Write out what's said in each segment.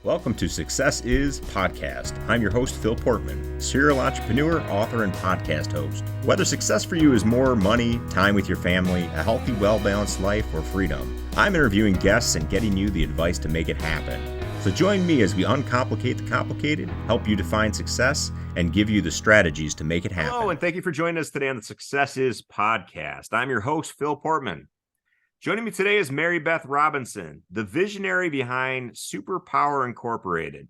Welcome to Success Is Podcast. I'm your host, Phil Portman, serial entrepreneur, author, and podcast host. Whether success for you is more money, time with your family, a healthy, well-balanced life, or freedom, I'm interviewing guests and getting you the advice to make it happen. So join me as we uncomplicate the complicated, help you define success, and give you the strategies to make it happen. Hello, and thank you for joining us today on the Success Is Podcast. I'm your host, Phil Portman. Joining me today is Mary Beth Robinson, the visionary behind Superpower Incorporated.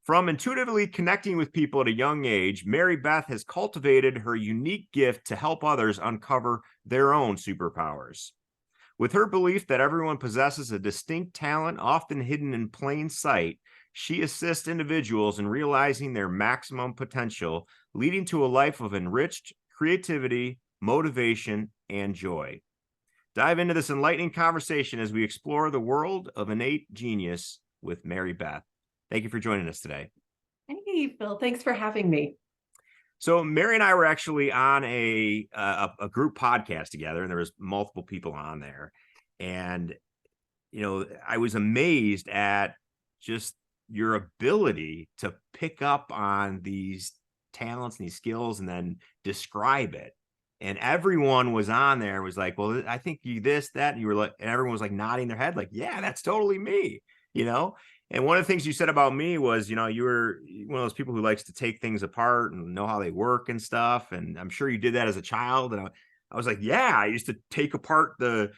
From intuitively connecting with people at a young age, Mary Beth has cultivated her unique gift to help others uncover their own superpowers. With her belief that everyone possesses a distinct talent often hidden in plain sight, she assists individuals in realizing their maximum potential, leading to a life of enriched creativity, motivation, and joy. Dive into this enlightening conversation as we explore the world of innate genius with Mary Beth. Thank you for joining us today. Hey, Phil. Thanks for having me. So Mary and I were actually on a group podcast together, and there was multiple people on there. And, I was amazed at just your ability to pick up on these talents and these skills and then describe it. And everyone was on there was like, well, I think you this, that, and you were like, and everyone was like nodding their head, like, yeah, that's totally me, And one of the things you said about me was, you were one of those people who likes to take things apart and know how they work and stuff. And I'm sure you did that as a child. And I was like, yeah, I used to take apart the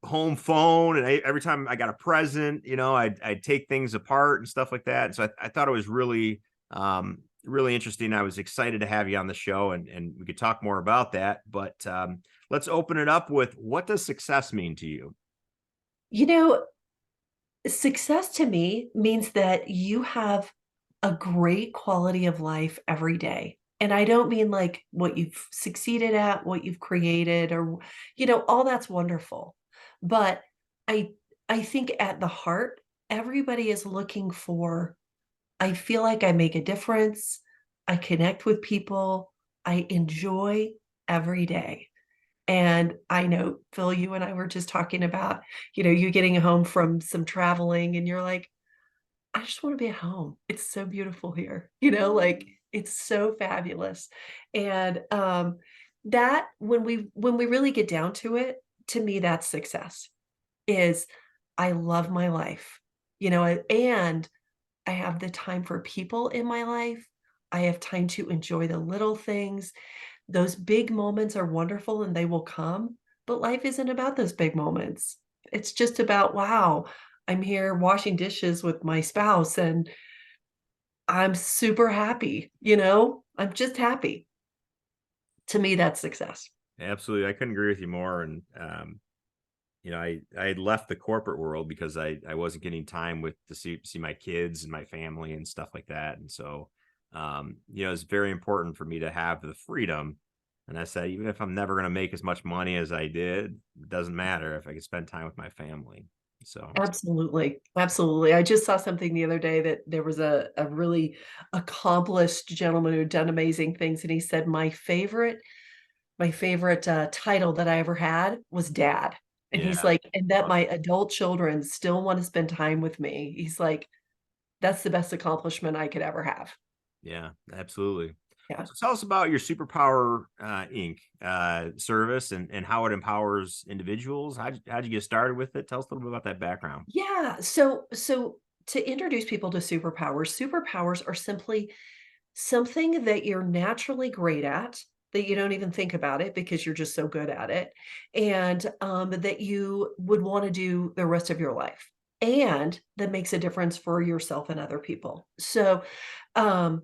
home phone. And every time I got a present, I'd take things apart and stuff like that. And so I thought it was really, really interesting. I was excited to have you on the show and we could talk more about that, but let's open it up with, what does success mean to you? Success to me means that you have a great quality of life every day. And I don't mean like what you've succeeded at, what you've created, or, all that's wonderful. But I think at the heart, everybody is looking for, I feel like I make a difference. I connect with people. I enjoy every day. And I know, Phil, you and I were just talking about, you getting home from some traveling and you're like, I just want to be at home. It's so beautiful here, like it's so fabulous. And that when we really get down to it, to me, that's success. Is I love my life, and I have the time for people in my life. I have time to enjoy the little things. Those big moments are wonderful and they will come, but life isn't about those big moments. It's just about, wow, I'm here washing dishes with my spouse and I'm super happy, I'm just happy. To me, that's success. Absolutely. I couldn't agree with you more. And, I had left the corporate world because I wasn't getting time to see my kids and my family and stuff like that. And so, it's very important for me to have the freedom. And I said, even if I'm never going to make as much money as I did, it doesn't matter if I can spend time with my family. So Absolutely. Absolutely. I just saw something the other day that there was a really accomplished gentleman who'd done amazing things. And he said, my favorite title that I ever had was dad. And he's like, and that my adult children still want to spend time with me. He's like, that's the best accomplishment I could ever have. Yeah, absolutely. Yeah. So tell us about your Superpower Inc. Service and how it empowers individuals. How'd you get started with it? Tell us a little bit about that background. Yeah. So to introduce people to superpowers are simply something that you're naturally great at, that you don't even think about it because you're just so good at it, and that you would want to do the rest of your life, and that makes a difference for yourself and other people. So um,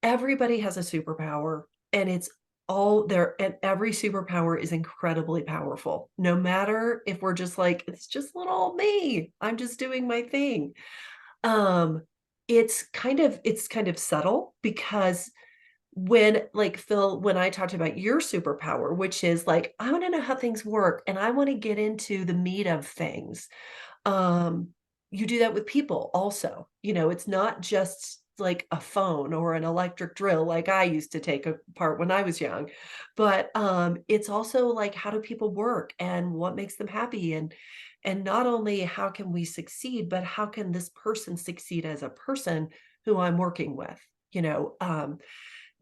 everybody has a superpower, and it's all there, and every superpower is incredibly powerful. No matter if we're just like, it's just little old me, I'm just doing my thing. Um, it's kind of subtle because when, like, Phil, when I talked about your superpower, which is like, I want to know how things work and I want to get into the meat of things. Um, you do that with people also. It's not just like a phone or an electric drill like I used to take apart when I was young, but it's also like, how do people work and what makes them happy? And And not only how can we succeed, but how can this person succeed as a person who I'm working with, you know?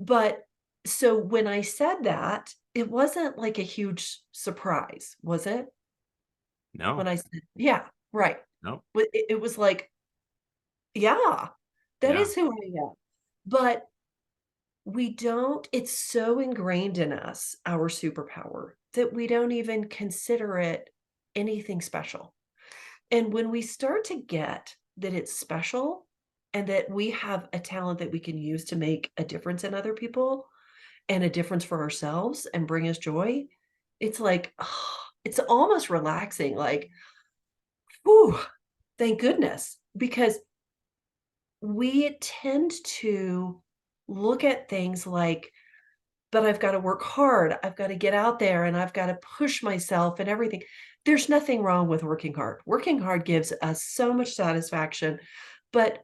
But so when I said that, it wasn't like a huge surprise, was it? When No, I said, yeah, right. no. It was like, yeah, that Yeah. is who I am. But we don't, it's so ingrained in us, our superpower, that we don't even consider it anything special. And when we start to get that it's special and that we have a talent that we can use to make a difference in other people and a difference for ourselves and bring us joy, it's like, it's almost relaxing. Like, whew, thank goodness. Because we tend to look at things like, but I've got to work hard. I've got to get out there and I've got to push myself and everything. There's nothing wrong with working hard. Working hard gives us so much satisfaction. But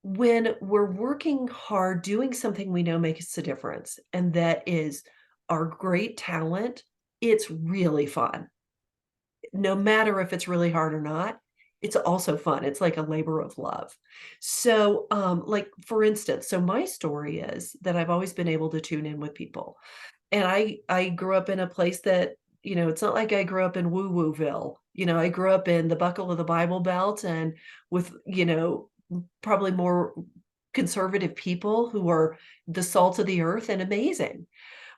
when we're working hard, doing something we know makes a difference, and that is our great talent, it's really fun. No matter if it's really hard or not, it's also fun. It's like a labor of love. So, like for instance, so my story is that I've always been able to tune in with people. And I grew up in a place that, it's not like I grew up in woo-wooville. I grew up in the buckle of the Bible Belt and with, probably more conservative people who are the salt of the earth and amazing.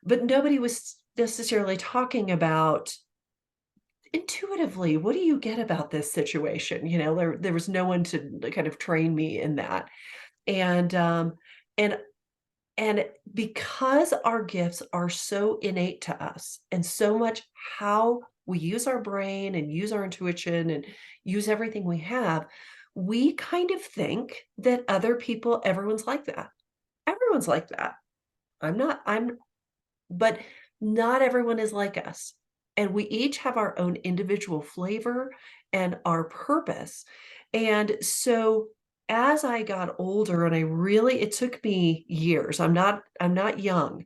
But nobody was necessarily talking about intuitively, what do you get about this situation? There was no one to kind of train me in that. And and and because our gifts are so innate to us and so much how we use our brain and use our intuition and use everything we have, we kind of think that other people, everyone's like that. Everyone's like that. But not everyone is like us. And we each have our own individual flavor and our purpose. And so as I got older and it took me years. I'm not young.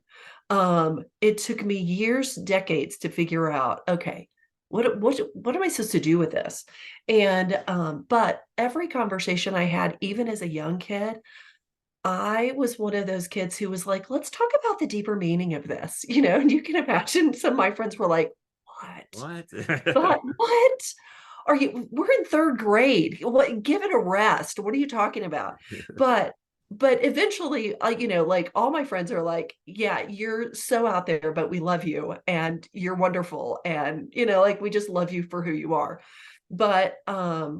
It took me years, decades to figure out, okay, what am I supposed to do with this? And but every conversation I had, even as a young kid, I was one of those kids who was like, "Let's talk about the deeper meaning of this," and you can imagine some of my friends were like, "What? What? What? Are you we're in 3rd grade. What give it a rest. What are you talking about?" But but eventually, like all my friends are like, "Yeah, you're so out there, but we love you and you're wonderful and, like we just love you for who you are." But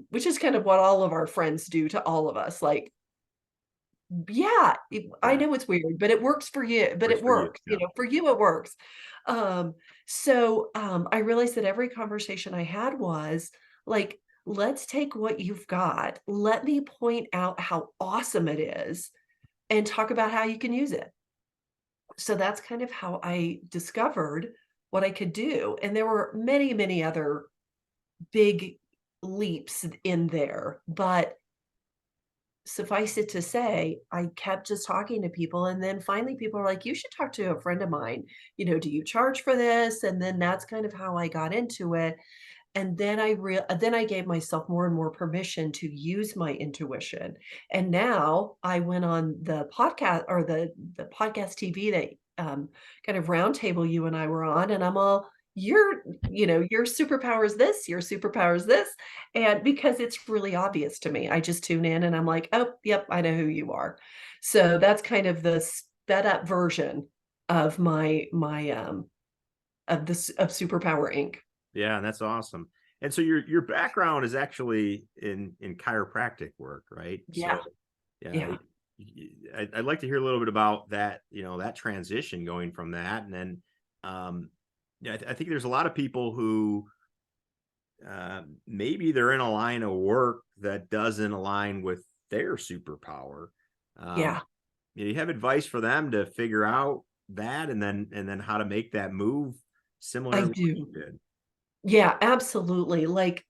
which is kind of what all of our friends do to all of us. Like, yeah, I Yeah, know it's weird, but it works for you, but works it for you. works, Yeah. for you it works. So, I realized that every conversation I had was like, let's take what you've got. Let me point out how awesome it is and talk about how you can use it. So that's kind of how I discovered what I could do. And there were many, many other big leaps in there, but suffice it to say, I kept just talking to people, and then finally people are like, "You should talk to a friend of mine. Do you charge for this?" And then that's kind of how I got into it. And then I gave myself more and more permission to use my intuition. And now I went on the podcast or the podcast TV that kind of roundtable you and I were on, and I'm all, your superpower is this, your superpower is this. And because it's really obvious to me, I just tune in and I'm like, oh, yep, I know who you are. So that's kind of the sped up version of of Superpower Inc. Yeah, that's awesome. And so your background is actually in chiropractic work, right? Yeah. So yeah, Yeah. I'd like to hear a little bit about that, that transition going from that. And then yeah, I think there's a lot of people who maybe they're in a line of work that doesn't align with their superpower. Um, Yeah, you have advice for them to figure out that and then how to make that move similar I to what you do. did. Yeah, absolutely. Like,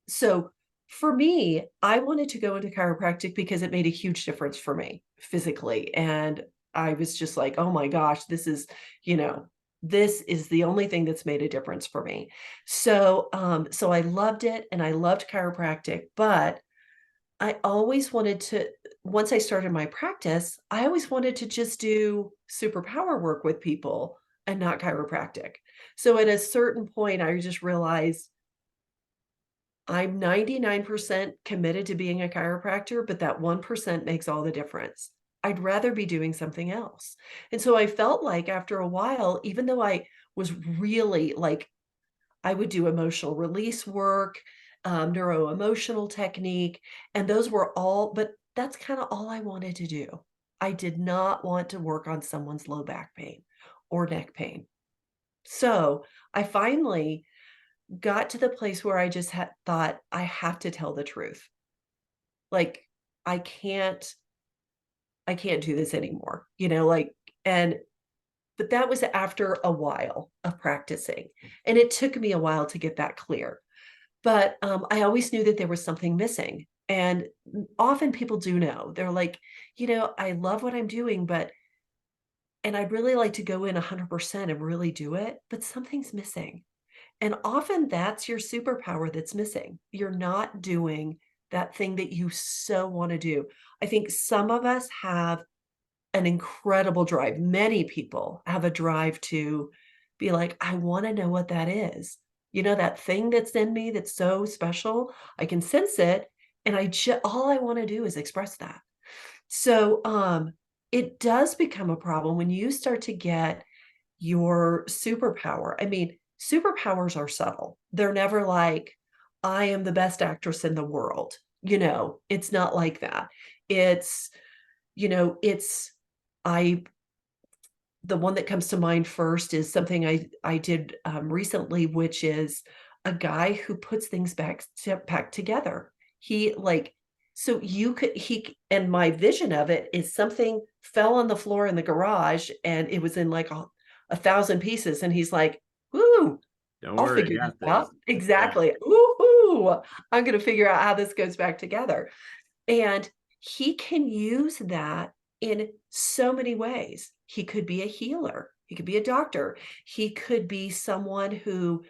so for me, I wanted to go into chiropractic because it made a huge difference for me physically. And I was just like, oh my gosh, this is, you know, This is the only thing that's made a difference for me. So, so I loved it and I loved chiropractic, but I always wanted to, once I started my practice, I always wanted to just do superpower work with people and not chiropractic. So at a certain point, I just realized I'm 99% committed to being a chiropractor, but that 1% makes all the difference. I'd rather be doing something else. And so I felt like after a while, even though I was really like, I would do emotional release work, neuro emotional technique, and those were all, but that's kind of all I wanted to do. I did not want to work on someone's low back pain or neck pain. So I finally got to the place where I just thought, I have to tell the truth. Like, I can't I can't do this anymore, like, and but that was after a while of practicing, and it took me a while to get that clear. But, I always knew that there was something missing, and often people do know. They're like, "I love what I'm doing, but and I'd really like to go in 100% and really do it, but something's missing." And often that's your superpower that's missing. You're not doing that thing that you so wanna do. I think some of us have an incredible drive. Many people have a drive to be like, "I wanna know what that is." That thing that's in me that's so special, I can sense it, and all I wanna do is express that. So, it does become a problem when you start to get your superpower. I mean, superpowers are subtle. They're never like, I am the best actress in the world. It's not like that. It's, it's I the one that comes to mind first is something I did recently, which is a guy who puts things back together. He like so you could he and my vision of it is something fell on the floor in the garage and it was in like a thousand pieces, and he's like, "Woo, Don't I'll worry, figure I this got this. out." Yeah. Exactly. Woohoo! I'm gonna figure out how this goes back together. And he can use that in so many ways. He could be a healer. He could be a doctor. He could be someone who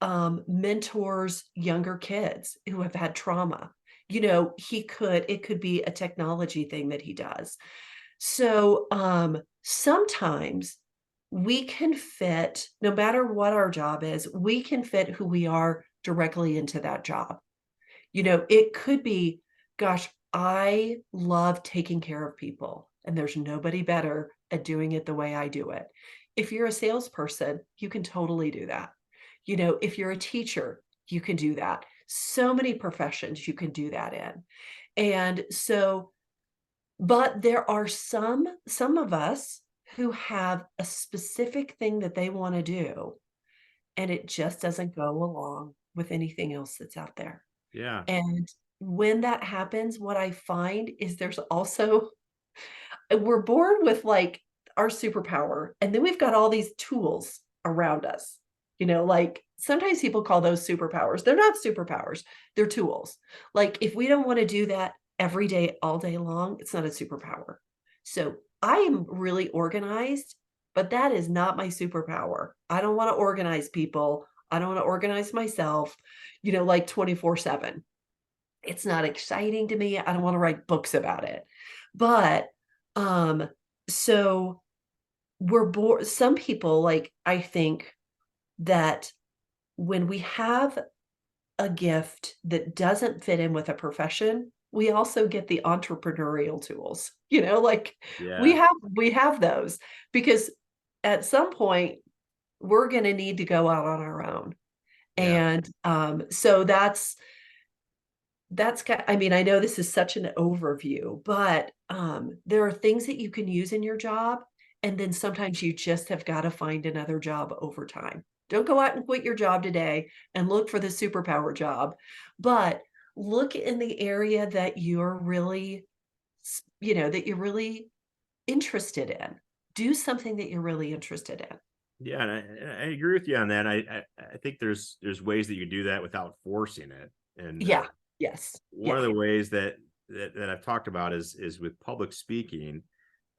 mentors younger kids who have had trauma. It could be a technology thing that he does. So sometimes we can fit, no matter what our job is, we can fit who we are directly into that job. It could be, gosh, I love taking care of people, and there's nobody better at doing it the way I do it. If you're a salesperson, you can totally do that. If you're a teacher, you can do that. So many professions you can do that in. And so, but there are some of us who have a specific thing that they want to do, and it just doesn't go along with anything else that's out there. Yeah. And when that happens, what I find is there's also we're born with, like, our superpower, and then we've got all these tools around us. Like, sometimes people call those superpowers. They're not superpowers, they're tools. Like, if we don't wanna do that every day, all day long, it's not a superpower. So, I am really organized, but that is not my superpower. I don't wanna organize people. I don't wanna organize myself, like, 24/7. It's not exciting to me. I don't wanna write books about it. But, um, so some people, like, I think that when we have a gift that doesn't fit in with a profession, we also get the entrepreneurial tools, like, we Yeah. have we have those because at some point, we're gonna need to go out on our own. Yeah. And, so I mean, I know this is such an overview, but, there are things that you can use in your job, and then sometimes you just have gotta find another job over time. Don't go out and quit your job today and look for the superpower job, but look in the area that that you're really interested in. Do something that you're really interested in. Yeah. And I agree with you on that. I think there's ways that you do that without forcing it. And Yeah. Yes. one of Yeah. the ways that I've talked about is with public speaking.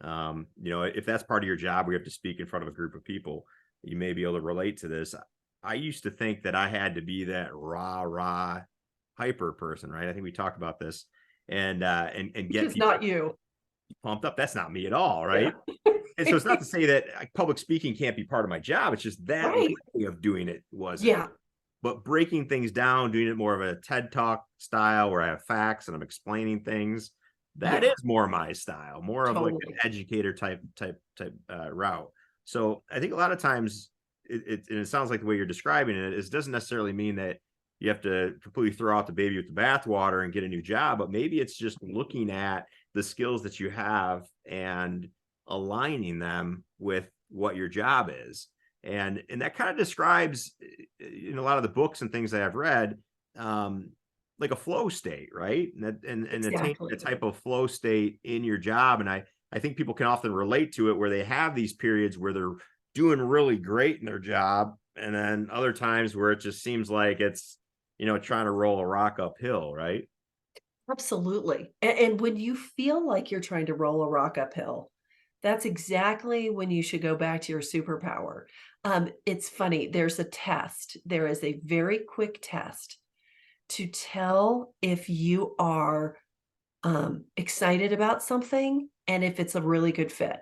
If that's part of your job, we have to speak in front of a group of people. you may be able to relate to this. I used to think that I had to be that rah hyper person, right? I think we talked about this, and Which get is people not you. pumped up. That's not me at all, right? Yeah. And so it's not to say that public speaking can't be part of my job. It's just that Right. way of doing it wasn't. Yeah. But breaking things down, doing it more of a TED Talk style where I have facts and I'm explaining things, that Yeah. is more my style, more of like an Totally. educator type route. So I think a lot of times and it sounds like the way you're describing it is doesn't necessarily mean that you have to completely throw out the baby with the bathwater and get a new job, but maybe it's just looking at the skills that you have and aligning them with what your job is. And that kind of describes in a lot of the books and things that I've read, like a flow state, right? And attaining Exactly. a type of flow state in your job. And I think people can often relate to it where they have these periods where they're doing really great in their job, and then other times where it just seems like it's, trying to roll a rock uphill, right? Absolutely. And when you feel like you're trying to roll a rock uphill, that's exactly when you should go back to your superpower. It's funny. There's a test. There is a very quick test to tell if you are excited about something and if it's a really good fit.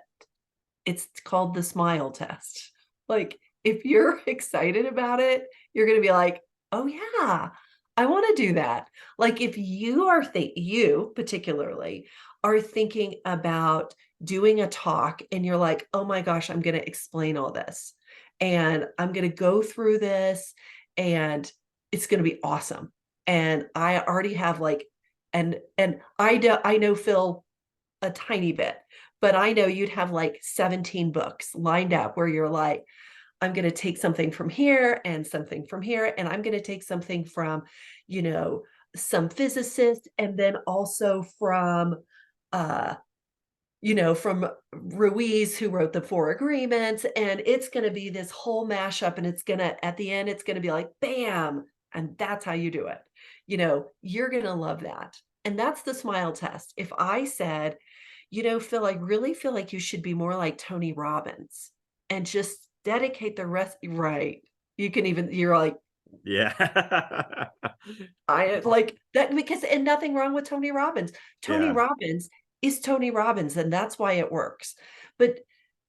It's called the smile test. Like, if you're excited about it, you're going to be like, oh, yeah, I want to do that. Like, if you are, you particularly are thinking about doing a talk and you're like, oh my gosh, I'm going to explain all this and I'm going to go through this and it's going to be awesome. And I already have like, and I know Phil a tiny bit, but I know you'd have like 17 books lined up where you're like, I'm going to take something from here and something from here, and I'm going to take something from, you know, some physicist, and then also from, uh, from Ruiz, who wrote the Four Agreements, and it's going to be this whole mashup, and it's going to, at the end, it's going to be like, bam, and that's how you do it. You're going to love that. And that's the smile test. If I said, Phil, I really feel like you should be more like Tony Robbins and just dedicate the rest, right? You're like, Yeah. I like that because, and nothing wrong with Tony Robbins. Tony Yeah. Robbins is Tony Robbins, and that's why it works. But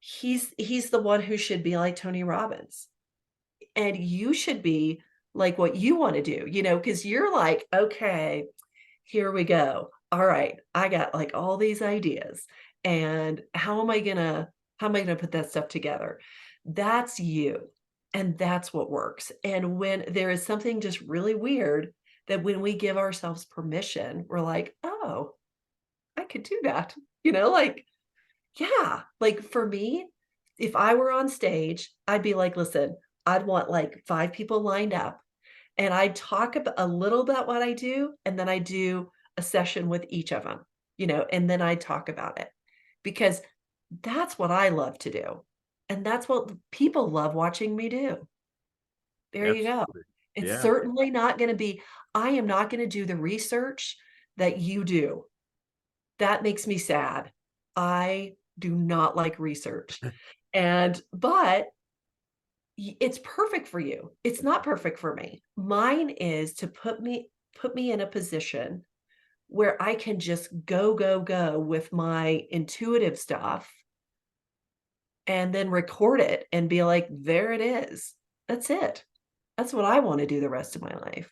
he's the one who should be like Tony Robbins. And you should be like what you want to do, because you're like, okay, here we go. All right, I got like all these ideas. And how am I gonna put that stuff together? That's you. And that's what works. And when there is something just really weird, that when we give ourselves permission, we're like, oh, I could do that. Like, yeah, like for me, if I were on stage, I'd be like, listen, I'd want like 5 people lined up and I'd talk about a little about what I do, and then I do a session with each of them, and then I talk about it because that's what I love to do. And that's what people love watching me do. There you go. Absolutely. It's Yeah. certainly not going to be, I am not going to do the research that you do. That makes me sad. I do not like research. But it's perfect for you. It's not perfect for me. Mine is to put me in a position where I can just go with my intuitive stuff and then record it and be like, there it is. That's it. That's what I want to do the rest of my life.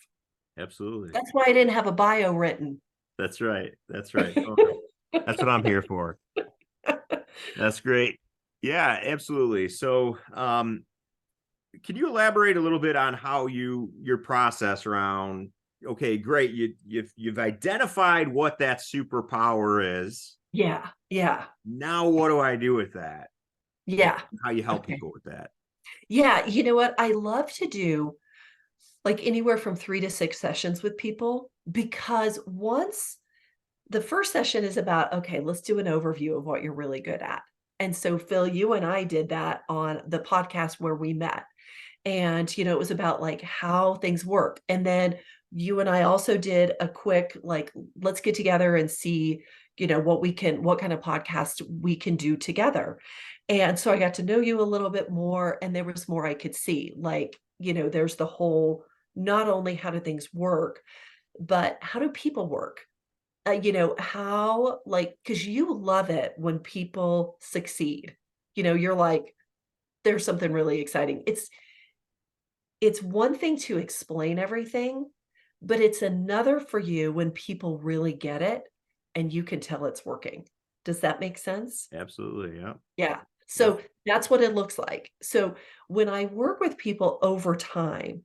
Absolutely. That's why I didn't have a bio written. That's right. That's right. Oh, that's what I'm here for. That's great. Yeah, absolutely. So, can you elaborate a little bit on how your process around, okay, great, you've identified what that superpower is. Yeah. Yeah. Now what do I do with that? And Yeah. how you help Okay. people with that? Yeah. You know what? I love to do like anywhere from 3 to 6 sessions with people, because once the first session is about, okay, let's do an overview of what you're really good at. And so, Phil, you and I did that on the podcast where we met. And, it was about like how things work. And then you and I also did a quick, like, let's get together and see, what kind of podcast we can do together. And so I got to know you a little bit more, and there was more I could see. Like, there's the whole, not only how do things work, but how do people work? How, like, because you love it when people succeed. You're like, there's something really exciting. It's one thing to explain everything, but it's another for you when people really get it and you can tell it's working. Does that make sense? Absolutely. Yeah. Yeah. Yep. So that's what it looks like. So when I work with people over time,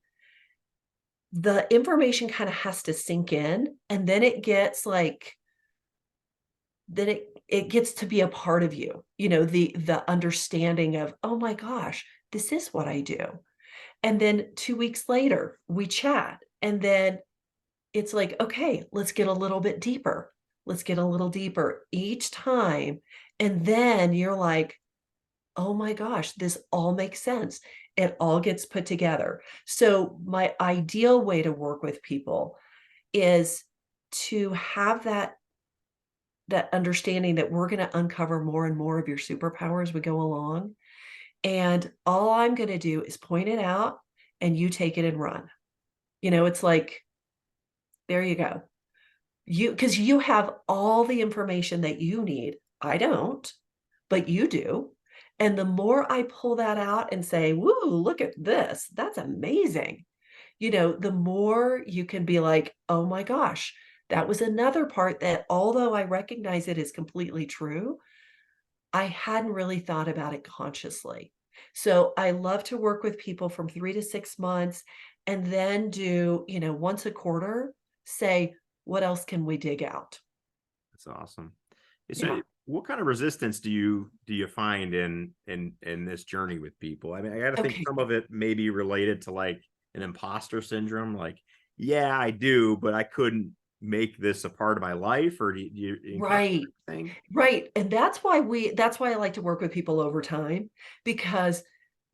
the information kind of has to sink in, and then it gets like, then it gets to be a part of you. The understanding of, oh my gosh, this is what I do. And then 2 weeks later, we chat, and then it's like, okay, let's get a little bit deeper. Let's get a little deeper each time. And then you're like, oh my gosh, this all makes sense. It all gets put together. So my ideal way to work with people is to have that understanding that we're going to uncover more and more of your superpower as we go along. And all I'm going to do is point it out, and you take it and run. It's like, there you go. Because you have all the information that you need. I don't, but you do. And the more I pull that out and say, woo, look at this, that's amazing. The more you can be like, oh my gosh, that was another part that, although I recognize it is completely true, I hadn't really thought about it consciously. So I love to work with people from 3 to 6 months, and then do, once a quarter, say, what else can we dig out? That's awesome. Yeah. So what kind of resistance do you find in this journey with people? I mean, I got to think Okay. some of it may be related to like an imposter syndrome. Like, yeah, I do, but I couldn't make this a part of my life. Or do you encounter Right. anything? Right. And that's why I like to work with people over time, because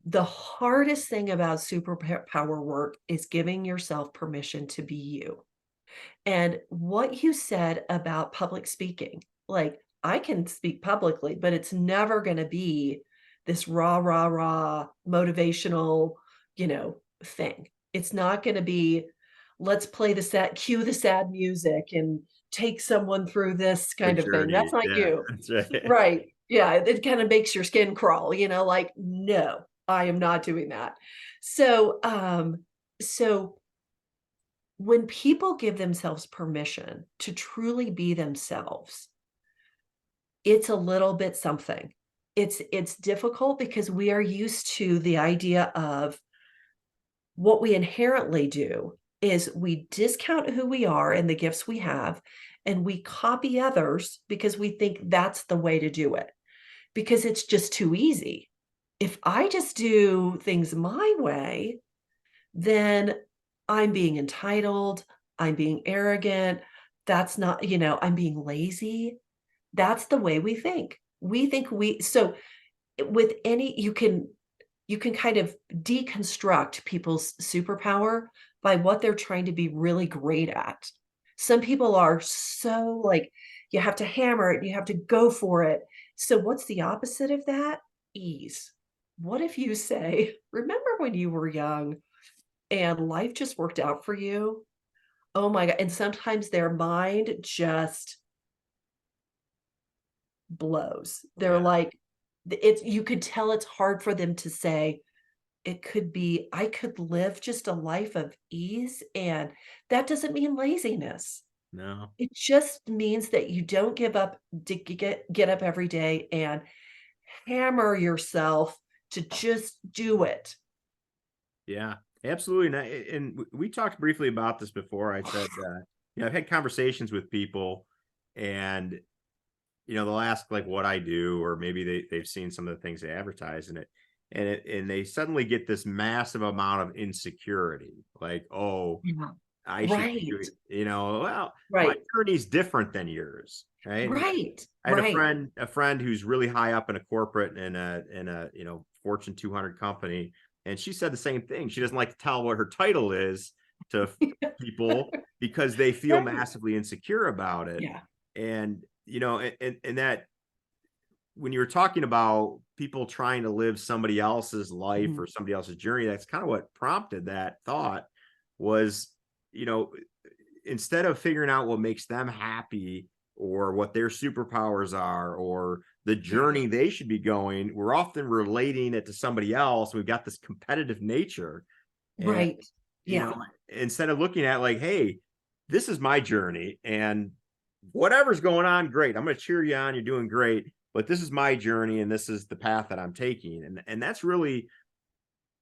the hardest thing about superpower work is giving yourself permission to be you. And what you said about public speaking, like, I can speak publicly, but it's never going to be this rah, rah, rah motivational, thing. It's not going to be, let's play cue the sad music and take someone through this The kind of thing. That's journey. not Yeah, you. that's right. Right. Yeah. It kind of makes your skin crawl, like, no, I am not doing that. So when people give themselves permission to truly be themselves, it's a little bit something. It's difficult because we are used to the idea of, what we inherently do is we discount who we are and the gifts we have, and we copy others because we think that's the way to do it, because it's just too easy. If I just do things my way, then I'm being entitled, I'm being arrogant, that's not, I'm being lazy. That's the way we think. We think so with any, you can kind of deconstruct people's superpower by what they're trying to be really great at. Some people are so like, you have to hammer it, you have to go for it. So what's the opposite of that? Ease. What if you say, remember when you were young and life just worked out for you? Oh my God. And sometimes their mind just blows. They're Yeah. like, it's, you could tell it's hard for them to say, it could be, I could live just a life of ease. And that doesn't mean laziness. No. It just means that you don't give up, to get up every day and hammer yourself to just do it. Yeah, absolutely. And we talked briefly about this before. I said, I've had conversations with people, and they'll ask like what I do, or maybe they've seen some of the things they advertise in it, and they suddenly get this massive amount of insecurity, like, oh, Yeah. I should be Right. doing, well, my Right. journey's different than yours, right? Right. I had Right. a friend who's really high up in a corporate in a Fortune 200 company, and she said the same thing. She doesn't like to tell what her title is to people because they feel Right. massively insecure about it. Yeah. And and that when you were talking about people trying to live somebody else's life or somebody else's journey, that's kind of what prompted that thought was, instead of figuring out what makes them happy or what their superpowers are or the journey they should be going, we're often relating it to somebody else. We've got this competitive nature. And, Right. Yeah. Instead of looking at like, hey, this is my journey and whatever's going on, great. I'm going to cheer you on. You're doing great. But this is my journey and this is the path that I'm taking. And that's really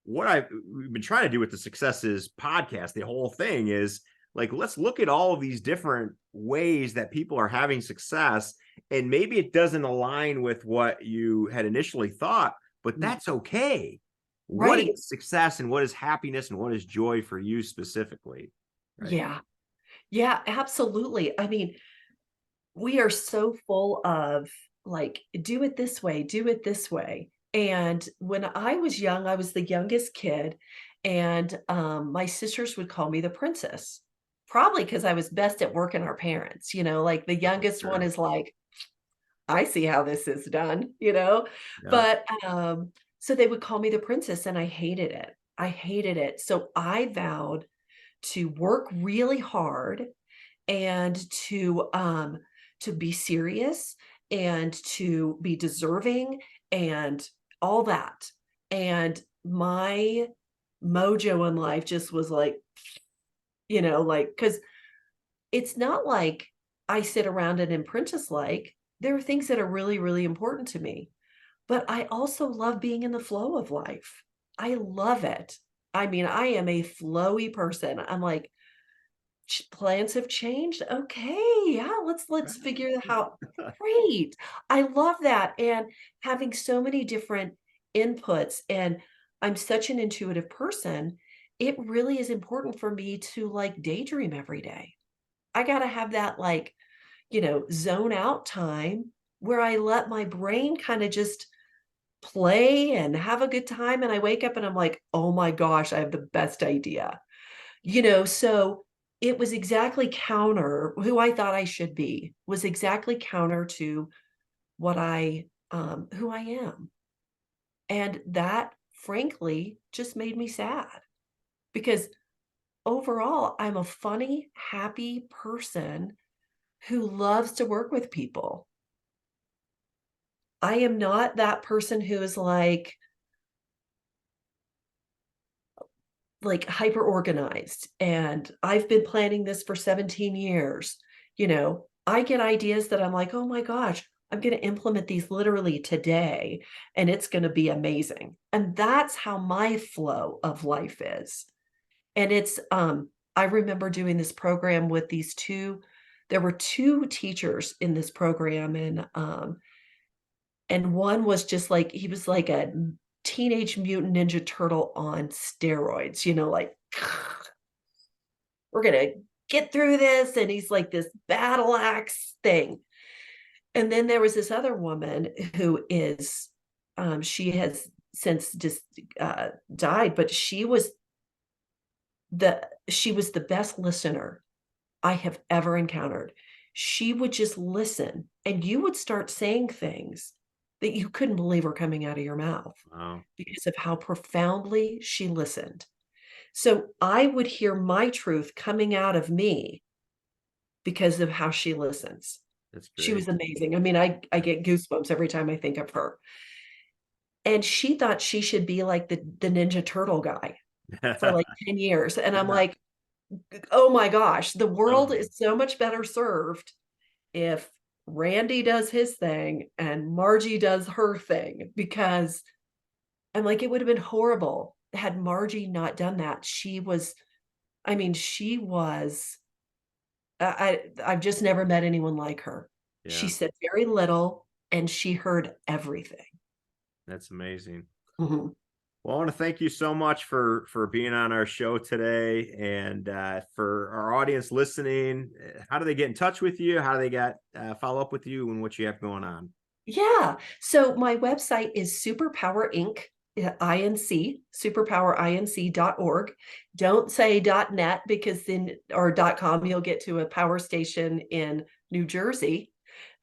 what we've been trying to do with the Successes podcast. The whole thing is like, let's look at all of these different ways that people are having success. And maybe it doesn't align with what you had initially thought, but that's okay. What is success and what is happiness and what is joy for you specifically? Right? Yeah. Yeah, absolutely. I mean, we are so full of like, do it this way, do it this way. And when I was young, I was the youngest kid, and my sisters would call me the princess, probably because I was best at working our parents. Like the youngest one is like, I see how this is done, But so they would call me the princess, and I hated it. I hated it. So I vowed to work really hard and to be serious and to be deserving and all that. And my mojo in life just was like, because it's not like I sit around and apprentice like. There are things that are really, really important to me. But I also love being in the flow of life. I love it. I mean, I am a flowy person. I'm like, plans have changed. Okay, yeah, let's figure that out. Great. I love that. And having so many different inputs, and I'm such an intuitive person, it really is important for me to like daydream every day. I got to have that like, zone out time where I let my brain kind of just play and have a good time. And I wake up and I'm like, oh my gosh, I have the best idea. So it was exactly counter who I thought I should be, was exactly counter to what who I am. And that frankly just made me sad because overall I'm a funny, happy person who loves to work with people. I am not that person who is like hyper organized and I've been planning this for 17 years. I get ideas that I'm like, oh my gosh, I'm going to implement these literally today and it's going to be amazing. And that's how my flow of life is. And it's, I remember doing this program with there were two teachers in this program, and one was just like, he was like a Teenage Mutant Ninja Turtle on steroids, like, we're going to get through this. And he's like this battle axe thing. And then there was this other woman who is, she has since just died, but she was the best listener I have ever encountered. She would just listen and you would start saying things that you couldn't believe were coming out of your mouth. Wow. Because of how profoundly she listened. So I would hear my truth coming out of me because of how she listens. That's great. She was amazing. I mean, I get goosebumps every time I think of her. And she thought she should be like the Ninja Turtle guy for like 10 years. And I'm like, oh my gosh, the world is so much better served if Randy does his thing and Margie does her thing, because I'm like, it would have been horrible had Margie not done that. I've just never met anyone like her. Yeah. She said very little and she heard everything. That's amazing. Mm-hmm. Well, I want to thank you so much for being on our show today, and for our audience listening. How do they get in touch with you? How do they follow up with you and what you have going on? Yeah. So my website is Superpower Inc. INC, superpowerinc.org. Don't say .net or .com, you'll get to a power station in New Jersey.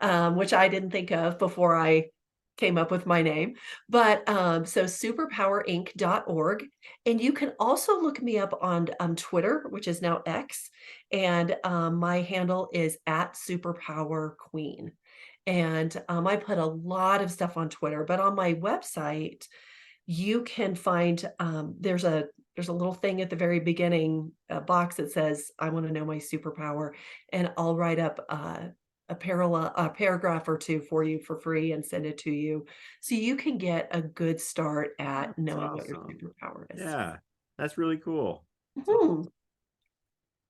which I didn't think of before I came up with my name. But so superpowerinc.org. And you can also look me up on Twitter, which is now X. And my handle is at superpowerqueen. And I put a lot of stuff on Twitter, but on my website, you can find there's a little thing at the very beginning, a box that says, I want to know my superpower. And I'll write up a paragraph or two for you for free and send it to you. So you can get a good start at That's knowing what your awesome. superpower is. Yeah, that's really cool. Mhm.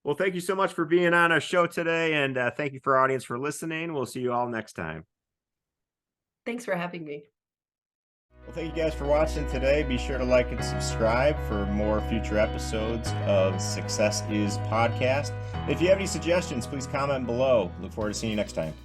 Well, thank you so much for being on our show today. And thank you for our audience for listening. We'll see you all next time. Thanks for having me. Well, thank you guys for watching today. Be sure to like and subscribe for more future episodes of Success Is Podcast. If you have any suggestions, please comment below. Look forward to seeing you next time.